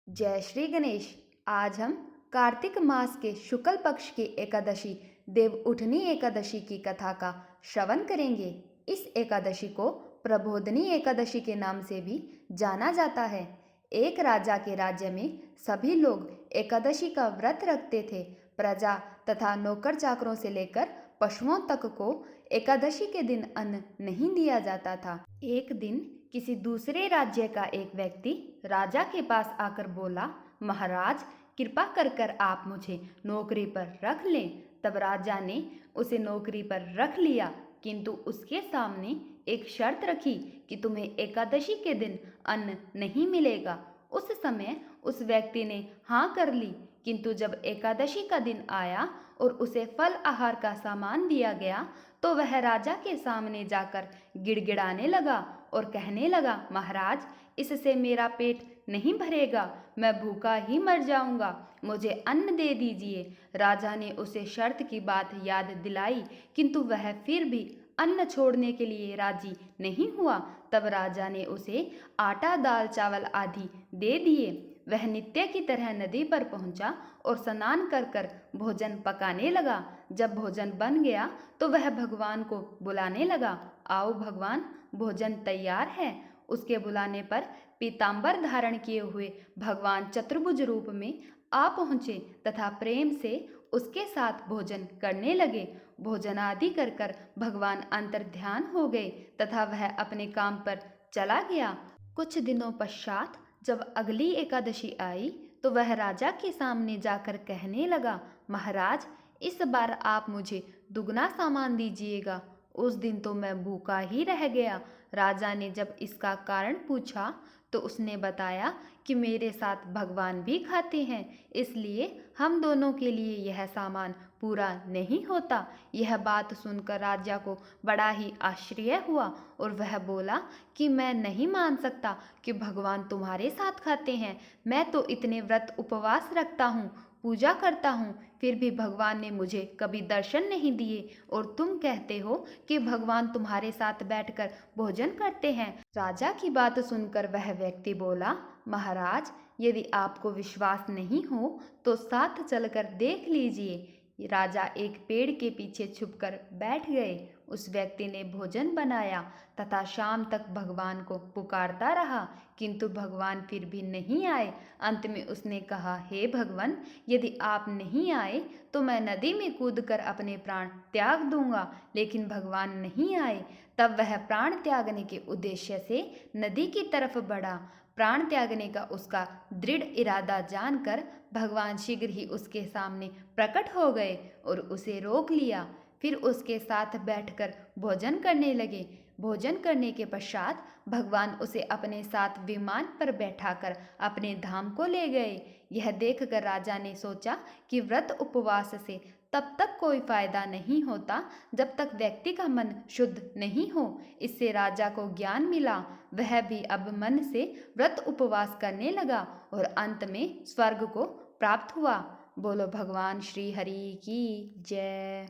जय श्री गणेश। आज हम कार्तिक मास के शुक्ल पक्ष की एकादशी देव उठनी एकादशी की कथा का श्रवण करेंगे। इस एकादशी को प्रबोधनी एकादशी के नाम से भी जाना जाता है। एक राजा के राज्य में सभी लोग एकादशी का व्रत रखते थे। प्रजा तथा नौकर चाकरों से लेकर पशुओं तक को एकादशी के दिन अन्न नहीं दिया जाता था। एक दिन किसी दूसरे राज्य का एक व्यक्ति राजा के पास आकर बोला, महाराज कृपा कर कर आप मुझे नौकरी पर रख लें। तब राजा ने उसे नौकरी पर रख लिया, किंतु उसके सामने एक शर्त रखी कि तुम्हें एकादशी के दिन अन्न नहीं मिलेगा। उस समय उस व्यक्ति ने हाँ कर ली, किंतु जब एकादशी का दिन आया और उसे फल आहार का सामान दिया गया तो वह राजा के सामने जाकर गिड़गिड़ाने लगा और कहने लगा, महाराज इससे मेरा पेट नहीं भरेगा, मैं भूखा ही मर जाऊंगा, मुझे अन्न दे दीजिए। राजा ने उसे शर्त की बात याद दिलाई, किंतु वह फिर भी अन्न छोड़ने के लिए राजी नहीं हुआ। तब राजा ने उसे आटा दाल चावल आदि दे दिए। वह नित्य की तरह नदी पर पहुंचा और स्नान कर कर भोजन पकाने लगा। जब भोजन बन गया तो वह भगवान को बुलाने लगा, आओ भगवान भोजन तैयार है। उसके बुलाने पर पीतांबर धारण किए हुए भगवान चतुर्भुज रूप में आ पहुँचे तथा प्रेम से उसके साथ भोजन करने लगे। भोजन आदि कर कर भगवान अंतर्ध्यान हो गए तथा वह अपने काम पर चला गया। कुछ दिनों पश्चात जब अगली एकादशी आई तो वह राजा के सामने जाकर कहने लगा, महाराज इस बार आप मुझे दुगना सामान दीजिएगा। उस दिन तो मैं भूखा ही रह गया। राजा ने जब इसका कारण पूछा तो उसने बताया कि मेरे साथ भगवान भी खाते हैं, इसलिए हम दोनों के लिए यह सामान पूरा नहीं होता। यह बात सुनकर राजा को बड़ा ही आश्चर्य हुआ और वह बोला कि मैं नहीं मान सकता कि भगवान तुम्हारे साथ खाते हैं। मैं तो इतने व्रत उपवास रखता हूँ, पूजा करता हूँ, फिर भी भगवान ने मुझे कभी दर्शन नहीं दिए और तुम कहते हो कि भगवान तुम्हारे साथ बैठकर भोजन करते हैं। राजा की बात सुनकर वह व्यक्ति बोला, महाराज यदि आपको विश्वास नहीं हो तो साथ चलकर देख लीजिए। राजा एक पेड़ के पीछे छुपकर बैठ गए। उस व्यक्ति ने भोजन बनाया तथा शाम तक भगवान को पुकारता रहा, किंतु भगवान फिर भी नहीं आए। अंत में उसने कहा, हे भगवान यदि आप नहीं आए तो मैं नदी में कूदकर अपने प्राण त्याग दूंगा। लेकिन भगवान नहीं आए। तब वह प्राण त्यागने के उद्देश्य से नदी की तरफ बढ़ा। प्राण त्यागने का उसका दृढ़ इरादा जानकर भगवान शीघ्र ही उसके सामने प्रकट हो गए और उसे रोक लिया। फिर उसके साथ बैठकर भोजन करने लगे। भोजन करने के पश्चात भगवान उसे अपने साथ विमान पर बैठाकर अपने धाम को ले गए। यह देखकर राजा ने सोचा कि व्रत उपवास से तब तक कोई फायदा नहीं होता जब तक व्यक्ति का मन शुद्ध नहीं हो। इससे राजा को ज्ञान मिला। वह भी अब मन से व्रत उपवास करने लगा और अंत में स्वर्ग को प्राप्त हुआ। बोलो भगवान श्री हरि की जय।